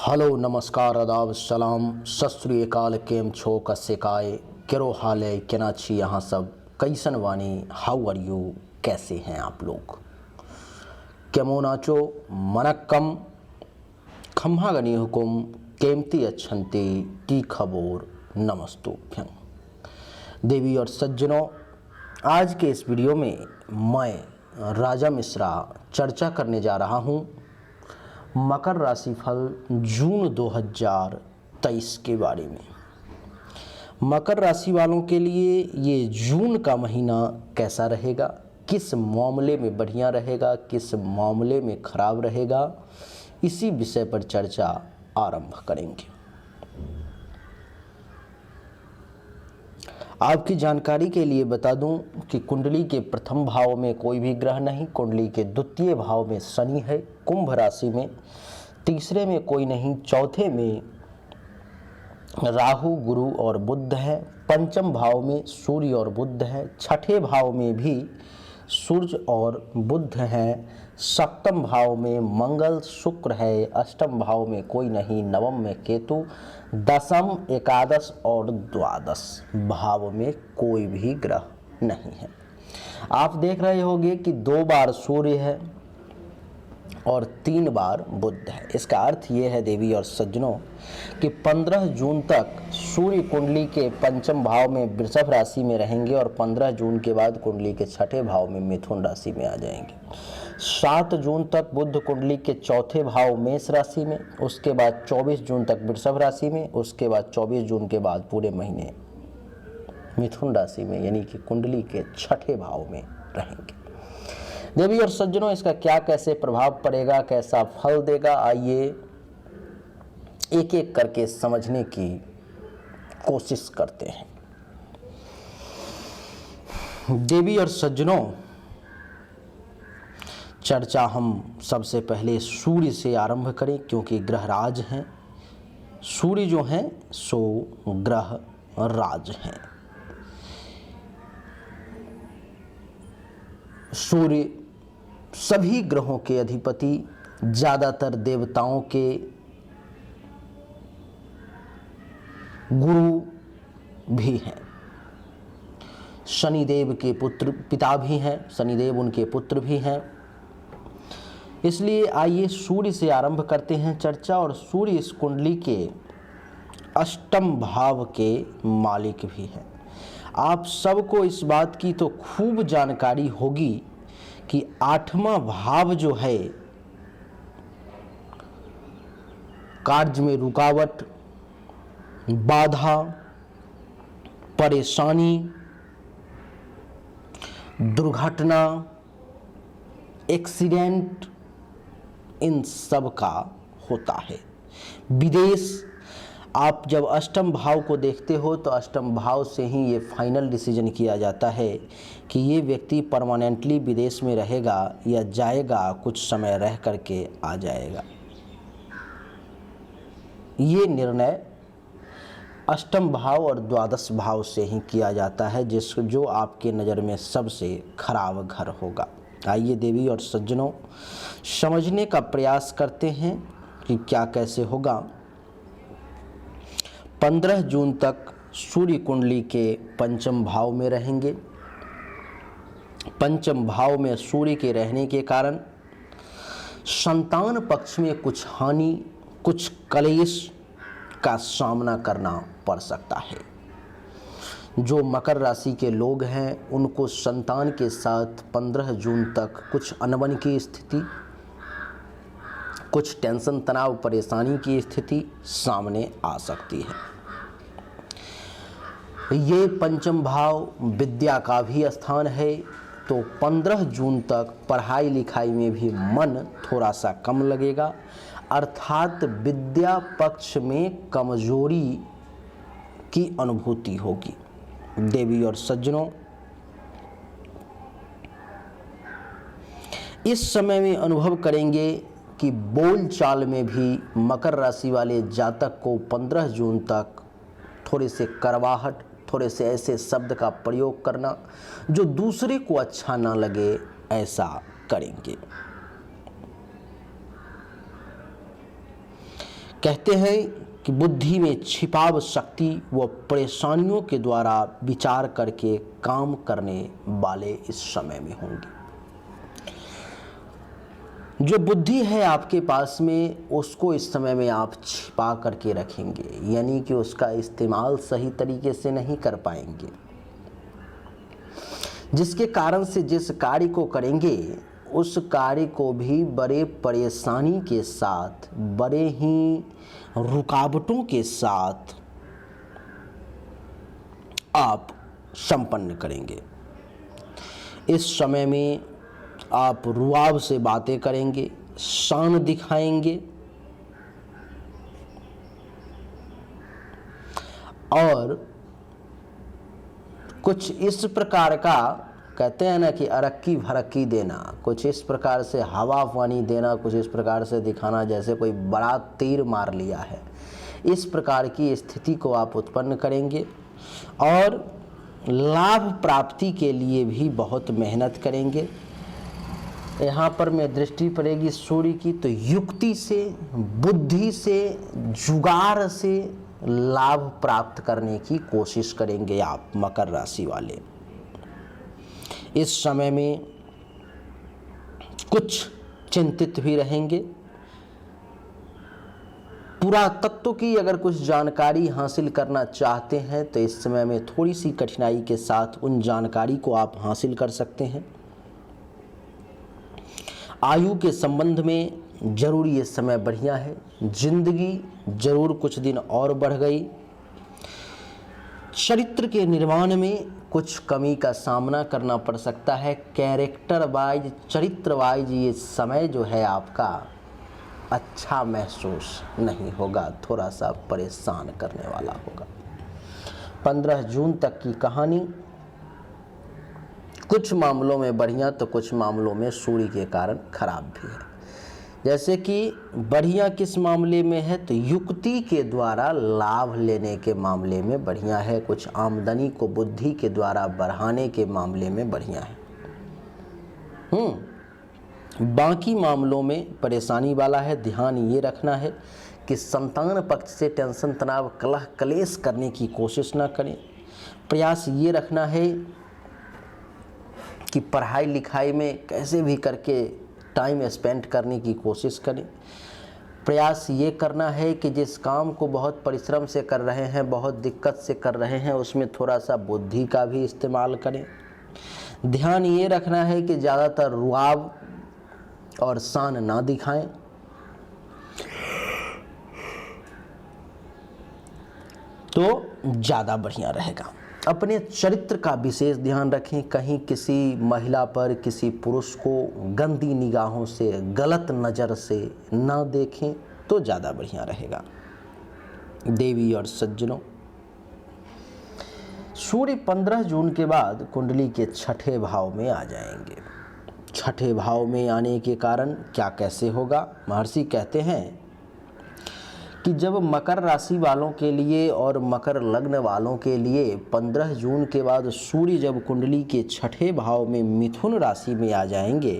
Hello नमस्कार आदाब सलाम सत श्री अकाल केम छो कस्से काय केरो हाल है केना छी यहाँ सब कैसन वानी हाउ आर यू कैसे हैं आप लोग केमो नाचो मनक्कम खम्हागनी हुकुम केमती अच्छंते टी खबोर नमस्तुभ्यं। देवी और सज्जनों, आज के इस वीडियो में मैं राजा मिश्रा चर्चा करने जा रहा हूँ मकर राशि फल जून 2023 के बारे में। मकर राशि वालों के लिए ये जून का महीना कैसा रहेगा, किस मामले में बढ़िया रहेगा, किस मामले में खराब रहेगा, इसी विषय पर चर्चा आरंभ करेंगे। आपकी जानकारी के लिए बता दूं कि कुंडली के प्रथम भाव में कोई भी ग्रह नहीं, कुंडली के द्वितीय भाव में शनि है, कुंभ राशि में तीसरे में कोई नहीं, चौथे में राहु गुरु और बुध है, पंचम भाव में सूर्य और बुध है, छठे भाव में भी सूर्य और बुध है, सप्तम भाव में मंगल शुक्र है, अष्टम भाव में कोई नहीं, नवम में केतु, दसम एकादश और द्वादश भाव में कोई भी ग्रह नहीं है। आप देख रहे होंगे कि 2 बार सूर्य है और 3 बार बुध है। इसका अर्थ ये है देवी और सज्जनों कि 15 जून तक सूर्य कुंडली के पंचम भाव में वृषभ राशि में रहेंगे और 15 जून के बाद कुंडली के छठे भाव में मिथुन राशि में आ जाएंगे। 7 जून तक बुध कुंडली के चौथे भाव मेष राशि में, उसके बाद 24 जून तक वृषभ राशि में, उसके बाद 24 जून के बाद पूरे महीने मिथुन राशि में यानी कि कुंडली के छठे भाव में रहेंगे। देवी और सज्जनों, इसका क्या कैसे प्रभाव पड़ेगा, कैसा फल देगा, आइए एक एक करके समझने की कोशिश करते हैं। देवी और सज्जनों, चर्चा हम सबसे पहले सूर्य से आरंभ करें क्योंकि ग्रह राज हैं। सूर्य जो हैं सो ग्रह राज हैं। सूर्य सभी ग्रहों के अधिपति, ज्यादातर देवताओं के गुरु भी हैं। शनिदेव के पुत्र पिता भी हैं, शनिदेव उनके पुत्र भी हैं। इसलिए आइए सूर्य से आरंभ करते हैं चर्चा। और सूर्य इस कुंडली के अष्टम भाव के मालिक भी हैं। आप सबको इस बात की तो खूब जानकारी होगी कि 8वां भाव जो है कार्य में रुकावट, बाधा, परेशानी, दुर्घटना, एक्सीडेंट, इन सब का होता है। विदेश, आप जब अष्टम भाव को देखते हो तो अष्टम भाव से ही ये फाइनल डिसीजन किया जाता है कि ये व्यक्ति परमानेंटली विदेश में रहेगा या जाएगा, कुछ समय रह करके आ जाएगा। ये निर्णय अष्टम भाव और द्वादश भाव से ही किया जाता है, जो आपके नज़र में सबसे खराब घर होगा। आइए देवी और सज्जनों, समझने का प्रयास करते हैं कि क्या कैसे होगा। 15 जून तक सूर्य कुंडली के पंचम भाव में रहेंगे। पंचम भाव में सूर्य के रहने के कारण संतान पक्ष में कुछ हानि, कुछ कलेश का सामना करना पड़ सकता है। जो मकर राशि के लोग हैं उनको संतान के साथ 15 जून तक कुछ अनबन की स्थिति, कुछ टेंशन, तनाव, परेशानी की स्थिति सामने आ सकती है। ये पंचम भाव विद्या का भी स्थान है, तो 15 जून तक पढ़ाई लिखाई में भी मन थोड़ा सा कम लगेगा, अर्थात विद्या पक्ष में कमजोरी की अनुभूति होगी। देवी और सज्जनों, इस समय में अनुभव करेंगे कि बोलचाल में भी मकर राशि वाले जातक को 15 जून तक थोड़े से कड़वाहट, थोड़े से ऐसे शब्द का प्रयोग करना जो दूसरे को अच्छा ना लगे, ऐसा करेंगे। कहते हैं कि बुद्धि में छिपाव शक्ति व परेशानियों के द्वारा विचार करके काम करने वाले इस समय में होंगे। जो बुद्धि है आपके पास में, उसको इस समय में आप छिपा करके रखेंगे, यानी कि उसका इस्तेमाल सही तरीके से नहीं कर पाएंगे, जिसके कारण से जिस कार्य को करेंगे उस कार्य को भी बड़े परेशानी के साथ, बड़े ही रुकावटों के साथ आप संपन्न करेंगे। इस समय में आप रुआब से बातें करेंगे, शान दिखाएंगे और कुछ इस प्रकार का, कहते हैं ना कि अरक्की भड़क्की देना, कुछ इस प्रकार से हवा पानी देना, कुछ इस प्रकार से दिखाना जैसे कोई बड़ा तीर मार लिया है। इस प्रकार की स्थिति को आप उत्पन्न करेंगे और लाभ प्राप्ति के लिए भी बहुत मेहनत करेंगे। यहाँ पर मैं दृष्टि पड़ेगी सूर्य की, तो युक्ति से, बुद्धि से, जुगाड़ से लाभ प्राप्त करने की कोशिश करेंगे आप मकर राशि वाले। इस समय में कुछ चिंतित भी रहेंगे। पुरातत्व की अगर कुछ जानकारी हासिल करना चाहते हैं तो इस समय में थोड़ी सी कठिनाई के साथ उन जानकारी को आप हासिल कर सकते हैं। आयु के संबंध में जरूर ये समय बढ़िया है। जिंदगी जरूर कुछ दिन और बढ़ गई। चरित्र के निर्माण में कुछ कमी का सामना करना पड़ सकता है। कैरेक्टर वाइज, चरित्र वाइज ये समय जो है आपका अच्छा महसूस नहीं होगा, थोड़ा सा परेशान करने वाला होगा। 15 जून तक की कहानी कुछ मामलों में बढ़िया तो कुछ मामलों में सूर्य के कारण खराब भी है। जैसे कि बढ़िया किस मामले में है, तो युक्ति के द्वारा लाभ लेने के मामले में बढ़िया है। कुछ आमदनी को बुद्धि के द्वारा बढ़ाने के मामले में बढ़िया है। बाकी मामलों में परेशानी वाला है। ध्यान ये रखना है कि संतान पक्ष से टेंशन, तनाव, कलह, कलेश करने की कोशिश ना करें। प्रयास ये रखना है कि पढ़ाई लिखाई में कैसे भी करके टाइम स्पेंड करने की कोशिश करें। प्रयास ये करना है कि जिस काम को बहुत परिश्रम से कर रहे हैं, बहुत दिक्कत से कर रहे हैं, उसमें थोड़ा सा बुद्धि का भी इस्तेमाल करें। ध्यान ये रखना है कि ज़्यादातर रुआब और शान ना दिखाएं। तो ज़्यादा बढ़िया रहेगा। अपने चरित्र का विशेष ध्यान रखें। कहीं किसी महिला पर, किसी पुरुष को गंदी निगाहों से, गलत नज़र से ना देखें तो ज़्यादा बढ़िया रहेगा। देवी और सज्जनों, सूर्य 15 जून के बाद कुंडली के छठे भाव में आ जाएंगे। छठे भाव में आने के कारण क्या कैसे होगा, महर्षि कहते हैं कि जब मकर राशि वालों के लिए और मकर लग्न वालों के लिए 15 जून के बाद सूर्य जब कुंडली के छठे भाव में मिथुन राशि में आ जाएंगे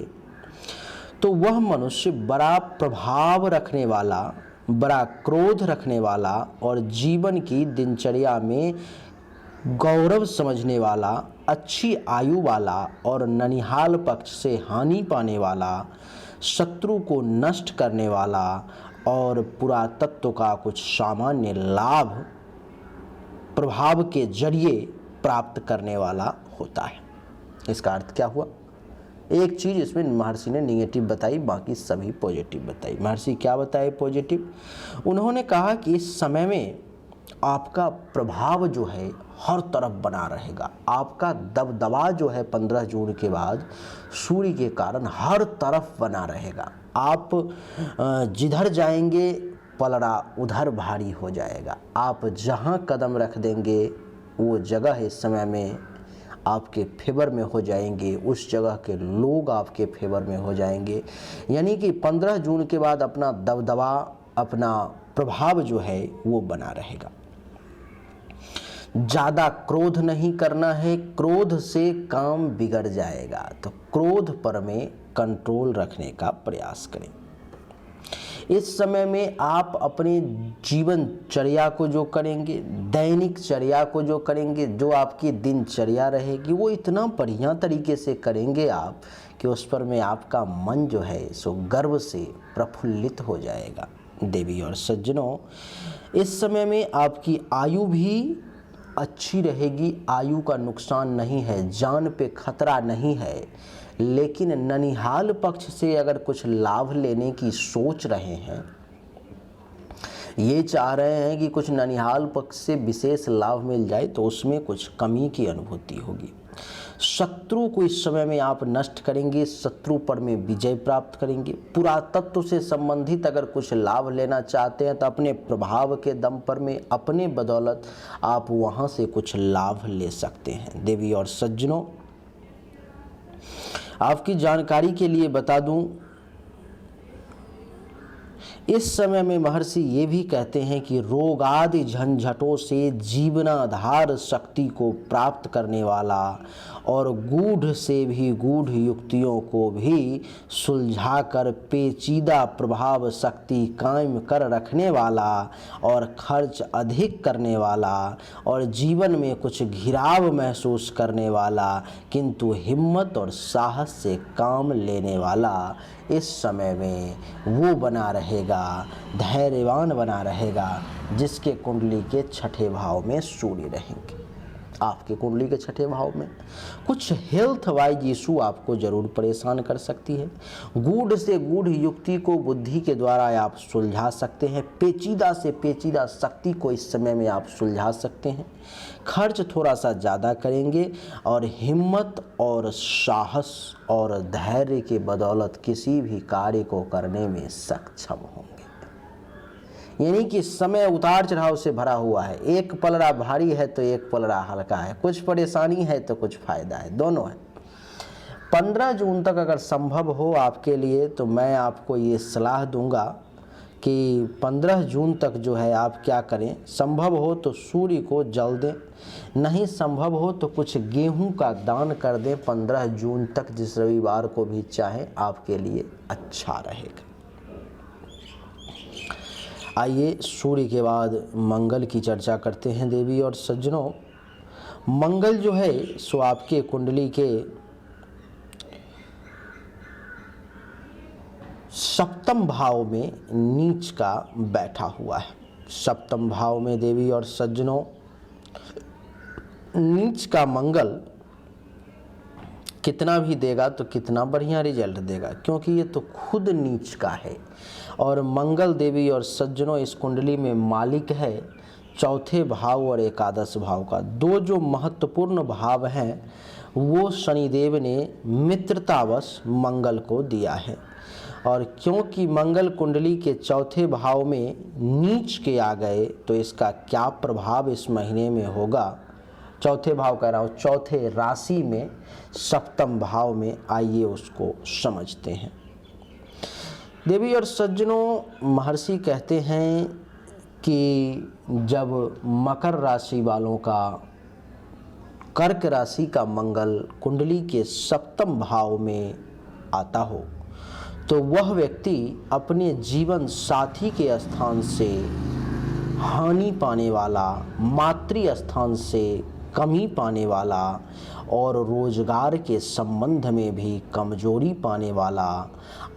तो वह मनुष्य बड़ा प्रभाव रखने वाला, बड़ा क्रोध रखने वाला और जीवन की दिनचर्या में गौरव समझने वाला, अच्छी आयु वाला और ननिहाल पक्ष से हानि पाने वाला, शत्रु को नष्ट करने वाला और पुरातत्व का कुछ सामान्य लाभ प्रभाव के जरिए प्राप्त करने वाला होता है। इसका अर्थ क्या हुआ? एक चीज़ इसमें महर्षि ने निगेटिव बताई, बाकी सभी पॉजिटिव बताई। महर्षि क्या बताए पॉजिटिव? उन्होंने कहा कि इस समय में आपका प्रभाव जो है हर तरफ बना रहेगा। आपका दबदबा जो है 15 जून के बाद सूर्य के कारण हर तरफ बना रहेगा। आप जिधर जाएंगे पलड़ा उधर भारी हो जाएगा। आप जहां कदम रख देंगे वो जगह इस समय में आपके फेवर में हो जाएंगे, उस जगह के लोग आपके फेवर में हो जाएंगे। यानी कि 15 जून के बाद अपना दबदबा, अपना प्रभाव जो है वो बना रहेगा। ज़्यादा क्रोध नहीं करना है, क्रोध से काम बिगड़ जाएगा। तो क्रोध पर में कंट्रोल रखने का प्रयास करें। इस समय में आप अपने जीवनचर्या को जो करेंगे, दैनिक चर्या को जो करेंगे, जो आपकी दिनचर्या रहेगी, वो इतना बढ़िया तरीके से करेंगे आप कि उस पर में आपका मन जो है सो गर्व से प्रफुल्लित हो जाएगा। देवी और सज्जनों, इस समय में आपकी आयु भी अच्छी रहेगी, आयु का नुकसान नहीं है, जान पे खतरा नहीं है। लेकिन ननिहाल पक्ष से अगर कुछ लाभ लेने की सोच रहे हैं, ये चाह रहे हैं कि कुछ ननिहाल पक्ष से विशेष लाभ मिल जाए, तो उसमें कुछ कमी की अनुभूति होगी। शत्रु को इस समय में आप नष्ट करेंगे, शत्रु पर में विजय प्राप्त करेंगे। पुरातत्व से संबंधित अगर कुछ लाभ लेना चाहते हैं तो अपने प्रभाव के दम पर में, अपने बदौलत आप वहां से कुछ लाभ ले सकते हैं। देवी और सज्जनों, आपकी जानकारी के लिए बता दूं, इस समय में महर्षि ये भी कहते हैं कि रोग आदि झंझटों से जीवनाधार शक्ति को प्राप्त करने वाला और गूढ़ से भी गूढ़ युक्तियों को भी सुलझाकर पेचीदा प्रभाव शक्ति कायम कर रखने वाला और खर्च अधिक करने वाला और जीवन में कुछ घिराव महसूस करने वाला किंतु हिम्मत और साहस से काम लेने वाला इस समय में वो बना रहेगा, धैर्यवान बना रहेगा, जिसके कुंडली के छठे भाव में सूर्य रहेंगे। आपके कुंडली के छठे भाव में कुछ हेल्थ वाइज इशू आपको जरूर परेशान कर सकती है। गूढ़ से गूढ़ युक्ति को बुद्धि के द्वारा आप सुलझा सकते हैं, पेचीदा से पेचीदा शक्ति को इस समय में आप सुलझा सकते हैं। खर्च थोड़ा सा ज़्यादा करेंगे और हिम्मत और साहस और धैर्य के बदौलत किसी भी कार्य को करने में सक्षम होंगे। यानी कि समय उतार चढ़ाव से भरा हुआ है, एक पलड़ा भारी है तो एक पलड़ा हल्का है, कुछ परेशानी है तो कुछ फायदा है, दोनों है। 15 जून तक अगर संभव हो आपके लिए तो मैं आपको ये सलाह दूंगा कि 15 जून तक जो है आप क्या करें, संभव हो तो सूर्य को जल दें, नहीं संभव हो तो कुछ गेहूं का दान कर दें 15 जून तक, जिस रविवार को भी चाहें आपके लिए अच्छा रहेगा। आइए सूर्य के बाद मंगल की चर्चा करते हैं। देवी और सज्जनों, मंगल जो है सो आपके कुंडली के सप्तम भाव में नीच का बैठा हुआ है। सप्तम भाव में देवी और सज्जनों, नीच का मंगल कितना भी देगा तो कितना बढ़िया रिजल्ट देगा, क्योंकि ये तो खुद नीच का है। और मंगल देवी और सज्जनों इस कुंडली में मालिक है चौथे भाव और एकादश भाव का। दो जो महत्वपूर्ण भाव हैं वो शनिदेव ने मित्रतावश मंगल को दिया है। और क्योंकि मंगल कुंडली के चौथे भाव में नीच के आ गए तो इसका क्या प्रभाव इस महीने में होगा, चौथे भाव कह रहा हूँ, चौथे राशि में सप्तम भाव में, आइए उसको समझते हैं। देवी और सज्जनों, महर्षि कहते हैं कि जब मकर राशि वालों का कर्क राशि का मंगल कुंडली के सप्तम भाव में आता हो तो वह व्यक्ति अपने जीवन साथी के स्थान से हानि पाने वाला, मातृ स्थान से कमी पाने वाला और रोजगार के संबंध में भी कमजोरी पाने वाला,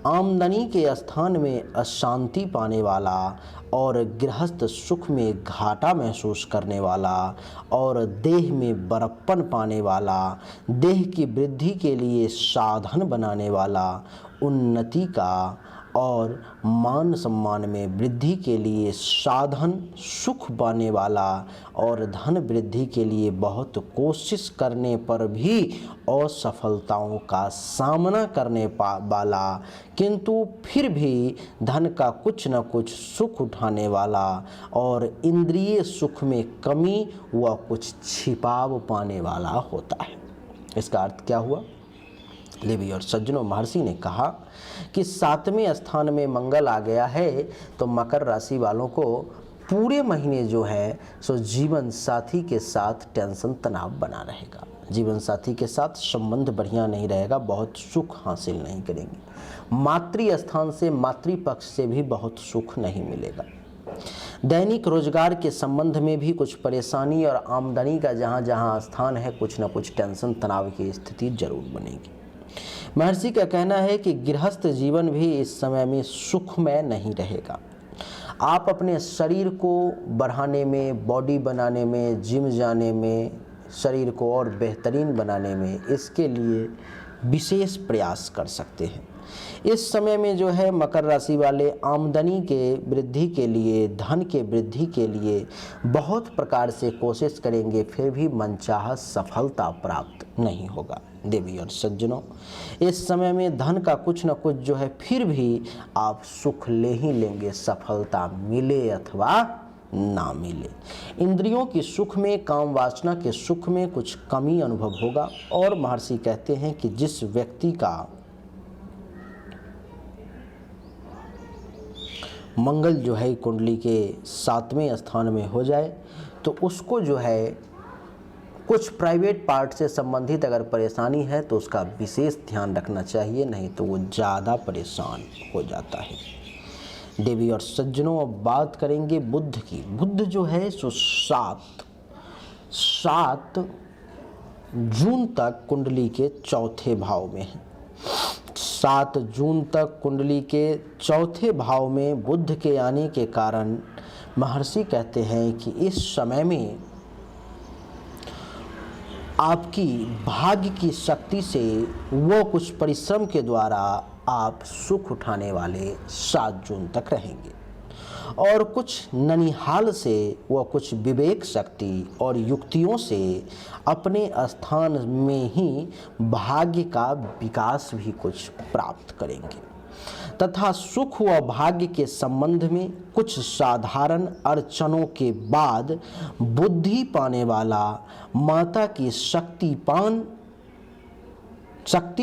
आमदनी के स्थान में अशांति पाने वाला और गृहस्थ सुख में घाटा महसूस करने वाला और देह में बड़प्पन पाने वाला, देह की वृद्धि के लिए साधन बनाने वाला, उन्नति का और मान सम्मान में वृद्धि के लिए साधन, सुख पाने वाला और धन वृद्धि के लिए बहुत कोशिश करने पर भी असफलताओं का सामना करने वाला, किंतु फिर भी धन का कुछ न कुछ सुख उठाने वाला और इंद्रिय सुख में कमी व कुछ छिपाव पाने वाला होता है। इसका अर्थ क्या हुआ? देवी और सज्जनों, महर्षि ने कहा कि 7वें स्थान में मंगल आ गया है तो मकर राशि वालों को पूरे महीने जो है सो जीवन साथी के साथ टेंशन तनाव बना रहेगा। जीवन साथी के साथ संबंध बढ़िया नहीं रहेगा, बहुत सुख हासिल नहीं करेंगे। मातृ स्थान से, मातृपक्ष से भी बहुत सुख नहीं मिलेगा। दैनिक रोजगार के संबंध में भी कुछ परेशानी और आमदनी का जहाँ जहाँ स्थान है कुछ न कुछ टेंशन तनाव की स्थिति जरूर बनेगी। महर्षि का कहना है कि गृहस्थ जीवन भी इस समय में सुखमय नहीं रहेगा। आप अपने शरीर को बढ़ाने में, बॉडी बनाने में, जिम जाने में, शरीर को और बेहतरीन बनाने में, इसके लिए विशेष प्रयास कर सकते हैं। इस समय में जो है मकर राशि वाले आमदनी के वृद्धि के लिए, धन के वृद्धि के लिए बहुत प्रकार से कोशिश करेंगे, फिर भी मनचाहा सफलता प्राप्त नहीं होगा। देवी और सज्जनों, इस समय में धन का कुछ न कुछ जो है फिर भी आप सुख ले ही लेंगे, सफलता मिले अथवा ना मिले। इंद्रियों की सुख में, काम वासना के सुख में कुछ कमी अनुभव होगा। और महर्षि कहते हैं कि जिस व्यक्ति का मंगल जो है कुंडली के 7वें स्थान में हो जाए तो उसको जो है कुछ प्राइवेट पार्ट से संबंधित अगर परेशानी है तो उसका विशेष ध्यान रखना चाहिए, नहीं तो वो ज़्यादा परेशान हो जाता है। देवी और सज्जनों, अब बात करेंगे बुध की। बुध जो है सो 7 जून तक कुंडली के चौथे भाव में है। 7 जून तक कुंडली के चौथे भाव में बुध के आने के कारण महर्षि कहते हैं कि इस समय में आपकी भाग्य की शक्ति से वो कुछ परिश्रम के द्वारा आप सुख उठाने वाले 7 जून तक रहेंगे। और कुछ ननिहाल से वह कुछ विवेक शक्ति और युक्तियों से अपने स्थान में ही भाग्य का विकास भी कुछ प्राप्त करेंगे तथा सुख व भाग्य के संबंध में कुछ साधारण अड़चनों के बाद बुद्धि पाने वाला, माता की शक्ति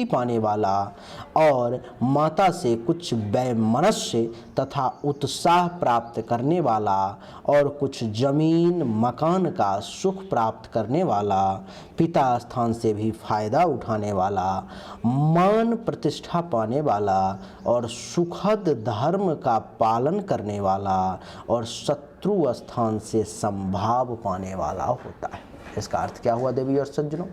पाने वाला और माता से कुछ वैमनस्य तथा उत्साह प्राप्त करने वाला और कुछ जमीन मकान का सुख प्राप्त करने वाला, पिता स्थान से भी फायदा उठाने वाला, मान प्रतिष्ठा पाने वाला और सुखद धर्म का पालन करने वाला और शत्रु स्थान से संभाव पाने वाला होता है। इसका अर्थ क्या हुआ देवी और सज्जनों?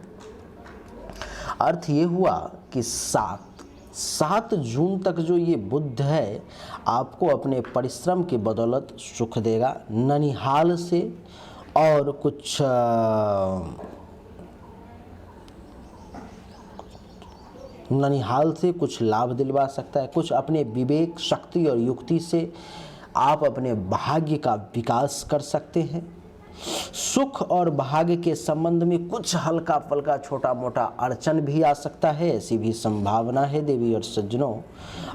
अर्थ ये हुआ कि 7 जून तक जो ये बुध है आपको अपने परिश्रम की बदौलत सुख देगा। ननिहाल से और कुछ लाभ दिलवा सकता है। कुछ अपने विवेक शक्ति और युक्ति से आप अपने भाग्य का विकास कर सकते हैं। सुख और भाग्य के संबंध में कुछ हल्का फल्का छोटा मोटा अड़चन भी आ सकता है, ऐसी भी संभावना है देवी और सज्जनों।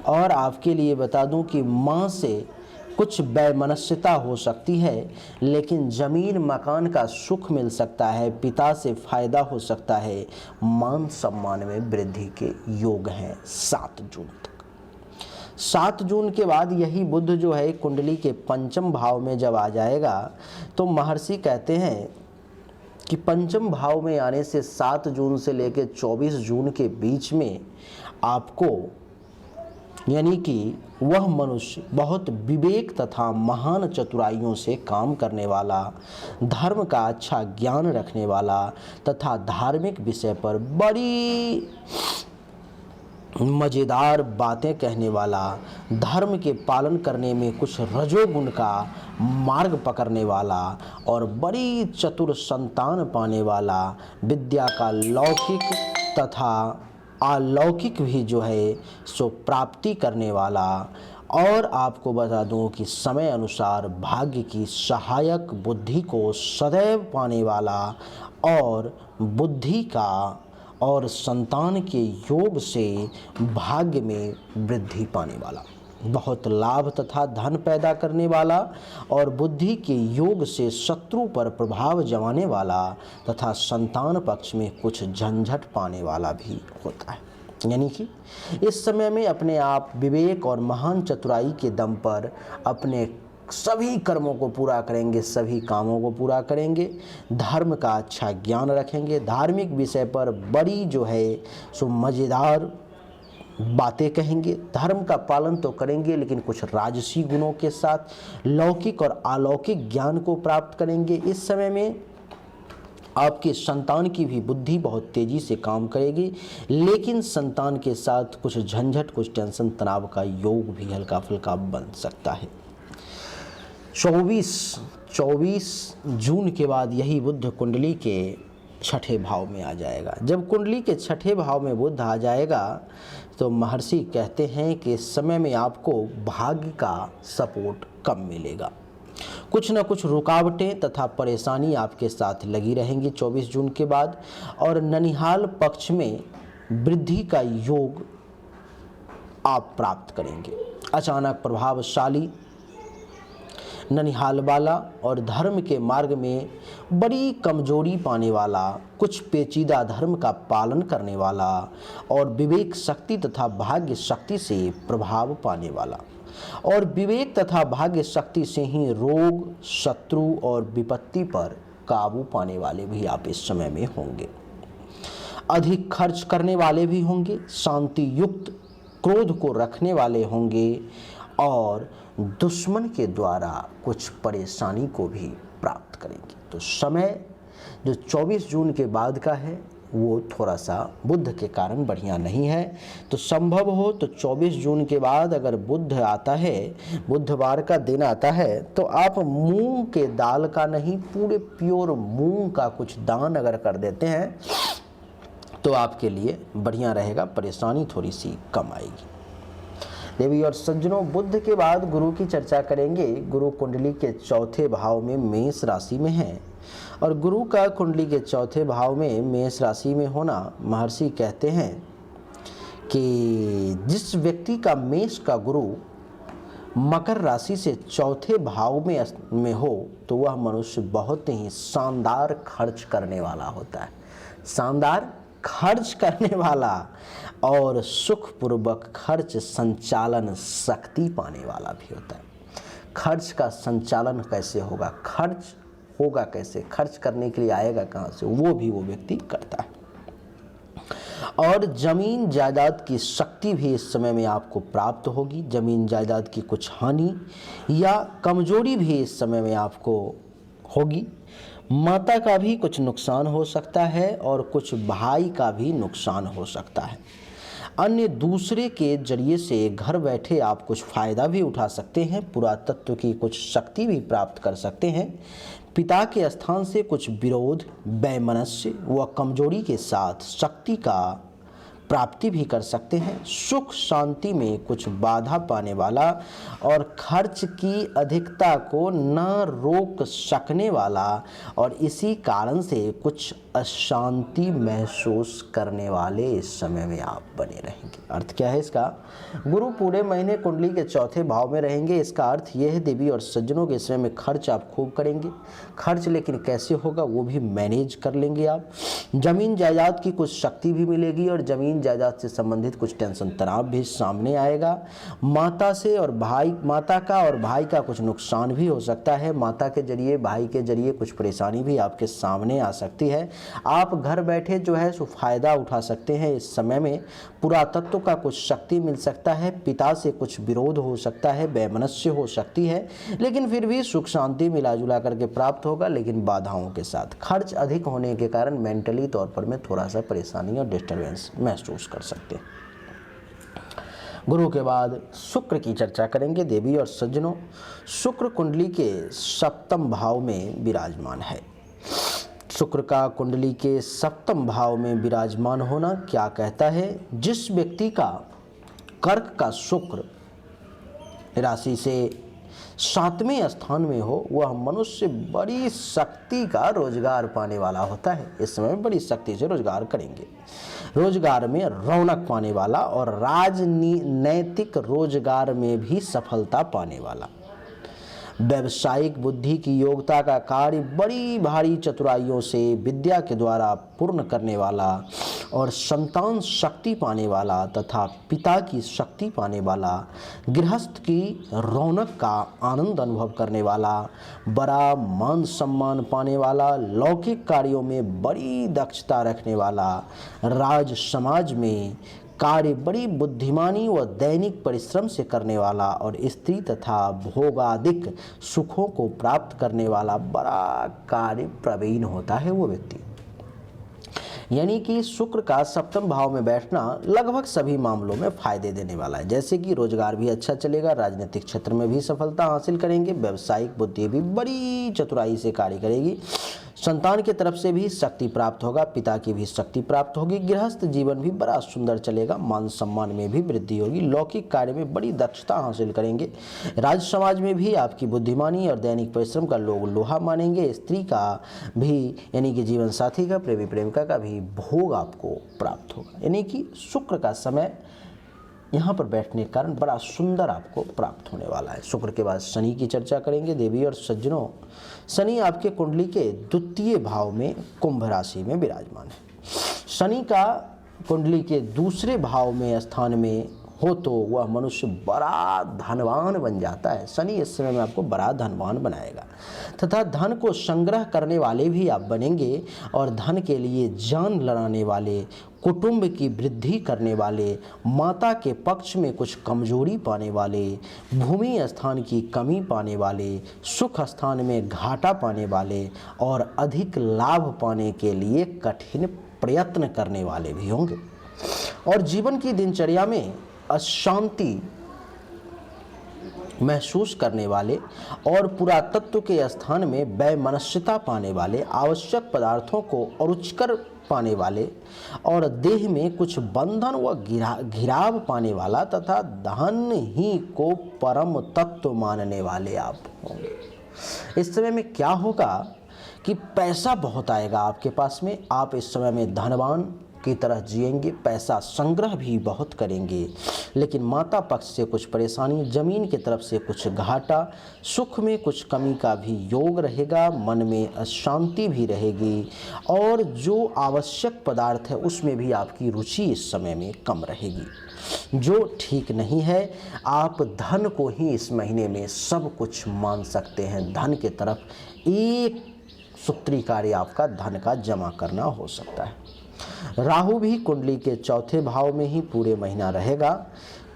और आपके लिए बता दूं कि माँ से कुछ वैमनस्यता हो सकती है, लेकिन जमीन मकान का सुख मिल सकता है, पिता से फायदा हो सकता है, मान सम्मान में वृद्धि के योग हैं 7 जून तक। 7 जून के बाद यही बुध जो है कुंडली के 5वें भाव में जब आ जाएगा तो महर्षि कहते हैं कि 5वें भाव में आने से 7 जून से लेकर 24 जून के बीच में आपको, यानी कि वह मनुष्य बहुत विवेक तथा महान चतुराइयों से काम करने वाला, धर्म का अच्छा ज्ञान रखने वाला तथा धार्मिक विषय पर बड़ी मज़ेदार बातें कहने वाला, धर्म के पालन करने में कुछ रजोगुण का मार्ग पकड़ने वाला और बड़ी चतुर संतान पाने वाला, विद्या का लौकिक तथा अलौकिक भी जो है सो प्राप्ति करने वाला। और आपको बता दूं कि समय अनुसार भाग्य की सहायक बुद्धि को सदैव पाने वाला और बुद्धि का और संतान के योग से भाग्य में वृद्धि पाने वाला, बहुत लाभ तथा धन पैदा करने वाला और बुद्धि के योग से शत्रु पर प्रभाव जमाने वाला तथा संतान पक्ष में कुछ झंझट पाने वाला भी होता है। यानी कि इस समय में अपने आप विवेक और महान चतुराई के दम पर अपने सभी कर्मों को पूरा करेंगे, सभी कामों को पूरा करेंगे, धर्म का अच्छा ज्ञान रखेंगे, धार्मिक विषय पर बड़ी जो है सो मज़ेदार बातें कहेंगे, धर्म का पालन तो करेंगे लेकिन कुछ राजसी गुणों के साथ लौकिक और अलौकिक ज्ञान को प्राप्त करेंगे। इस समय में आपके संतान की भी बुद्धि बहुत तेजी से काम करेगी, लेकिन संतान के साथ कुछ झंझट, कुछ टेंशन, तनाव का योग भी हल्का फुल्का बन सकता है। 24 जून के बाद यही बुध कुंडली के छठे भाव में आ जाएगा। जब कुंडली के छठे भाव में बुध आ जाएगा तो महर्षि कहते हैं कि इस समय में आपको भाग्य का सपोर्ट कम मिलेगा, कुछ न कुछ रुकावटें तथा परेशानी आपके साथ लगी रहेंगी 24 जून के बाद। और ननिहाल पक्ष में वृद्धि का योग आप प्राप्त करेंगे। अचानक प्रभावशाली ननिहाल वाला और धर्म के मार्ग में बड़ी कमजोरी पाने वाला, कुछ पेचीदा धर्म का पालन करने वाला और विवेक शक्ति तथा भाग्य शक्ति से प्रभाव पाने वाला, और विवेक तथा भाग्य शक्ति से ही रोग, शत्रु और विपत्ति पर काबू पाने वाले भी आप इस समय में होंगे। अधिक खर्च करने वाले भी होंगे, शांति युक्त क्रोध को रखने वाले होंगे और दुश्मन के द्वारा कुछ परेशानी को भी प्राप्त करेंगे। तो समय जो 24 जून के बाद का है वो थोड़ा सा बुध के कारण बढ़िया नहीं है। तो संभव हो तो 24 जून के बाद अगर बुध आता है, बुधवार का दिन आता है, तो आप मूंग के दाल का नहीं, पूरे प्योर मूंग का कुछ दान अगर कर देते हैं तो आपके लिए बढ़िया रहेगा, परेशानी थोड़ी सी कम आएगी। देवी और सज्जनों, बुध के बाद गुरु की चर्चा करेंगे। गुरु कुंडली के चौथे भाव में मेष राशि में है, और गुरु का कुंडली के चौथे भाव में मेष राशि में होना, महर्षि कहते हैं कि जिस व्यक्ति का मेष का गुरु मकर राशि से चौथे भाव में हो तो वह मनुष्य बहुत ही शानदार खर्च करने वाला होता है, शानदार खर्च करने वाला और सुखपूर्वक खर्च संचालन शक्ति पाने वाला भी होता है। खर्च का संचालन कैसे होगा, खर्च होगा कैसे, खर्च करने के लिए आएगा कहाँ से, वो भी वो व्यक्ति करता है। और जमीन जायदाद की शक्ति भी इस समय में आपको प्राप्त होगी। जमीन जायदाद की कुछ हानि या कमजोरी भी इस समय में आपको होगी। माता का भी कुछ नुकसान हो सकता है और कुछ भाई का भी नुकसान हो सकता है। अन्य दूसरे के जरिए से घर बैठे आप कुछ फ़ायदा भी उठा सकते हैं, पुरातत्व की कुछ शक्ति भी प्राप्त कर सकते हैं। पिता के स्थान से कुछ विरोध, वैमनस्य व कमजोरी के साथ शक्ति का प्राप्ति भी कर सकते हैं। सुख शांति में कुछ बाधा पाने वाला और खर्च की अधिकता को न रोक सकने वाला और इसी कारण से कुछ अशांति महसूस करने वाले इस समय में आप बने रहेंगे। अर्थ क्या है इसका? गुरु पूरे महीने कुंडली के चौथे भाव में रहेंगे। इसका अर्थ यह है देवी और सज्जनों के समय में खर्च आप खूब करेंगे। खर्च लेकिन कैसे होगा वो भी मैनेज कर लेंगे आप। जमीन जायदाद की कुछ शक्ति भी मिलेगी और जमीन जायदाद से संबंधित कुछ टेंशन तनाव भी सामने आएगा। माता से और माता का और भाई का कुछ नुकसान भी हो सकता है। माता के जरिए, भाई के जरिए कुछ परेशानी भी आपके सामने आ सकती है। आप घर बैठे जो है सो फायदा उठा सकते हैं। इस समय में पुरातत्व का कुछ शक्ति मिल सकता है। पिता से कुछ विरोध हो सकता है, वैमनस्य हो सकती है, लेकिन फिर भी सुख शांति मिला जुला करके प्राप्त होगा, लेकिन बाधाओं के साथ। खर्च अधिक होने के कारण मेंटली तौर पर में थोड़ा सा परेशानी और डिस्टर्बेंस महसूस कर सकते हैं। गुरु के बाद शुक्र की चर्चा करेंगे। देवी और सज्जनों, शुक्र कुंडली के सप्तम भाव में विराजमान है। शुक्र का कुंडली के सप्तम भाव में विराजमान होना क्या कहता है? जिस व्यक्ति का कर्क का शुक्र राशि से 7वें स्थान में हो वह मनुष्य बड़ी शक्ति का रोजगार पाने वाला होता है। इस समय में बड़ी शक्ति से रोजगार करेंगे, रोजगार में रौनक पाने वाला और राजनीतिक रोजगार में भी सफलता पाने वाला। व्यावसायिक बुद्धि की योग्यता का कार्य बड़ी भारी चतुराइयों से विद्या के द्वारा पूर्ण करने वाला और संतान शक्ति पाने वाला तथा पिता की शक्ति पाने वाला, गृहस्थ की रौनक का आनंद अनुभव करने वाला, बड़ा मान सम्मान पाने वाला, लौकिक कार्यों में बड़ी दक्षता रखने वाला, राज समाज में कार्य बड़ी बुद्धिमानी व दैनिक परिश्रम से करने वाला और स्त्री तथा भोगादिक सुखों को प्राप्त करने वाला बड़ा कार्य प्रवीण होता है वो व्यक्ति। यानी कि शुक्र का सप्तम भाव में बैठना लगभग सभी मामलों में फायदे देने वाला है, जैसे कि रोजगार भी अच्छा चलेगा, राजनीतिक क्षेत्र में भी सफलता हासिल करेंगे, व्यावसायिक बुद्धि भी बड़ी चतुराई से कार्य करेगी, संतान की तरफ से भी शक्ति प्राप्त होगा, पिता की भी शक्ति प्राप्त होगी, गृहस्थ जीवन भी बड़ा सुंदर चलेगा, मान सम्मान में भी वृद्धि होगी, लौकिक कार्य में बड़ी दक्षता हासिल करेंगे, राज समाज में भी आपकी बुद्धिमानी और दैनिक परिश्रम का लोग लोहा मानेंगे, स्त्री का भी यानी कि जीवन साथी का, प्रेमी प्रेमिका का भी भोग आपको प्राप्त होगा। यानी कि शुक्र का समय यहाँ पर बैठने के कारण बड़ा सुंदर आपको प्राप्त होने वाला है। शुक्र के बाद शनि की चर्चा करेंगे। देवी और सज्जनों, शनि आपके कुंडली के द्वितीय भाव में कुंभ राशि में विराजमान है। शनि का कुंडली के दूसरे भाव में स्थान में हो तो वह मनुष्य बड़ा धनवान बन जाता है। शनि इस समय में आपको बड़ा धनवान बनाएगा तथा धन को संग्रह करने वाले भी आप बनेंगे और धन के लिए जान लड़ाने वाले, कुटुंब की वृद्धि करने वाले, माता के पक्ष में कुछ कमजोरी पाने वाले, भूमि स्थान की कमी पाने वाले, सुख स्थान में घाटा पाने वाले और अधिक लाभ पाने के लिए कठिन प्रयत्न करने वाले भी होंगे और जीवन की दिनचर्या में अशांति महसूस करने वाले और पुरातत्व के स्थान में वैमनस्यता पाने वाले, आवश्यक पदार्थों को अरुचिकर पाने वाले और देह में कुछ बंधन व घिराव पाने वाला तथा धन ही को परम तत्व मानने वाले आप होंगे। इस समय में क्या होगा कि पैसा बहुत आएगा आपके पास में, आप इस समय में धनवान की तरह जिएंगे, पैसा संग्रह भी बहुत करेंगे, लेकिन माता पक्ष से कुछ परेशानी, जमीन की तरफ से कुछ घाटा, सुख में कुछ कमी का भी योग रहेगा, मन में अशांति भी रहेगी और जो आवश्यक पदार्थ है उसमें भी आपकी रुचि इस समय में कम रहेगी, जो ठीक नहीं है। आप धन को ही इस महीने में सब कुछ मान सकते हैं। धन के तरफ एक सूत्री कार्य आपका धन का जमा करना हो सकता है। राहु भी कुंडली के चौथे भाव में ही पूरे महीना रहेगा।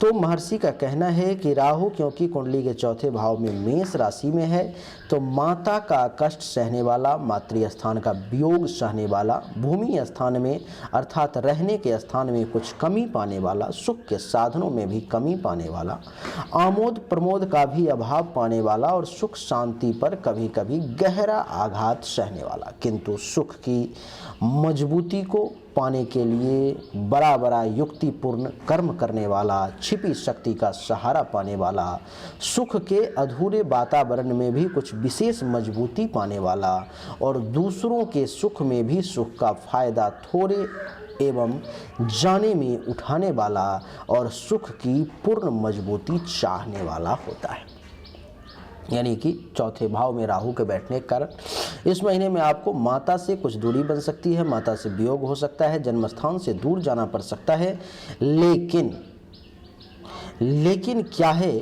तो महर्षि का कहना है कि राहु क्योंकि कुंडली के चौथे भाव में मेष राशि में है तो माता का कष्ट सहने वाला, मातृ स्थान का वियोग सहने वाला, भूमि स्थान में अर्थात रहने के स्थान में कुछ कमी पाने वाला, सुख के साधनों में भी कमी पाने वाला, आमोद प्रमोद का भी अभाव पाने वाला और सुख शांति पर कभी कभी गहरा आघात सहने वाला, किंतु सुख की मजबूती को पाने के लिए बड़ा बड़ा युक्तिपूर्ण कर्म करने वाला, छिपी शक्ति का सहारा पाने वाला, सुख के अधूरे वातावरण में भी कुछ विशेष मजबूती पाने वाला और दूसरों के सुख में भी सुख का फायदा थोड़े एवं जाने में उठाने वाला और सुख की पूर्ण मजबूती चाहने वाला होता है। यानी कि चौथे भाव में राहु के बैठने के कारण इस महीने में आपको माता से कुछ दूरी बन सकती है, माता से वियोग हो सकता है, जन्म स्थान से दूर जाना पड़ सकता है। लेकिन क्या है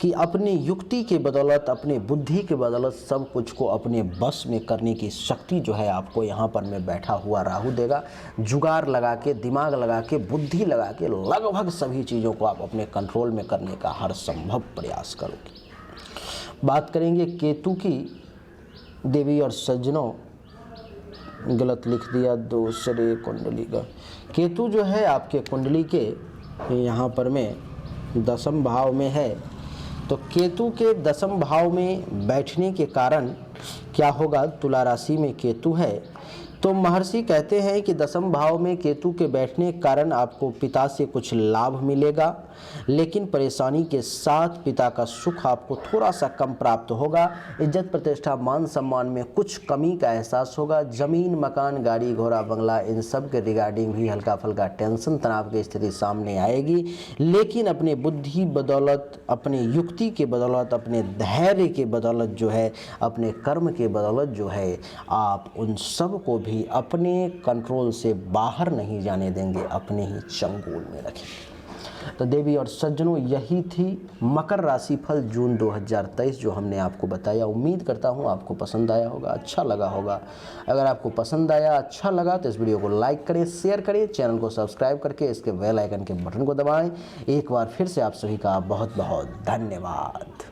कि अपनी युक्ति के बदौलत, अपने बुद्धि के बदौलत सब कुछ को अपने बस में करने की शक्ति जो है आपको यहाँ पर में बैठा हुआ राहु देगा। जुगाड़ लगा के, दिमाग लगा के, बुद्धि लगा के लगभग सभी चीज़ों को आप अपने कंट्रोल में करने का हर संभव प्रयास करोगे। बात करेंगे केतु की। देवी और सज्जनों, गलत लिख दिया, दूसरे कुंडली का केतु जो है आपके कुंडली के यहाँ पर में दसम भाव में है। तो केतु के दसम भाव में बैठने के कारण क्या होगा, तुला राशि में केतु है तो महर्षि कहते हैं कि दसम भाव में केतु के बैठने के कारण आपको पिता से कुछ लाभ मिलेगा, लेकिन परेशानी के साथ पिता का सुख आपको थोड़ा सा कम प्राप्त होगा। इज्जत प्रतिष्ठा मान सम्मान में कुछ कमी का एहसास होगा। जमीन मकान गाड़ी घोड़ा बंगला इन सब के रिगार्डिंग भी हल्का फुल्का टेंशन तनाव की स्थिति सामने आएगी, लेकिन अपने बुद्धि बदौलत, अपने युक्ति के बदौलत, अपने धैर्य के बदौलत जो है, अपने कर्म के बदौलत जो है, आप उन सब को भी अपने कंट्रोल से बाहर नहीं जाने देंगे, अपने ही चंगुल में रखेंगे। तो देवी और सज्जनों, यही थी मकर राशि फल जून 2023 जो हमने आपको बताया। उम्मीद करता हूँ आपको पसंद आया होगा, अच्छा लगा होगा। अगर आपको पसंद आया, अच्छा लगा तो इस वीडियो को लाइक करें, शेयर करें, चैनल को सब्सक्राइब करके इसके बेल आइकन के बटन को दबाएं। एक बार फिर से आप सभी का बहुत बहुत धन्यवाद।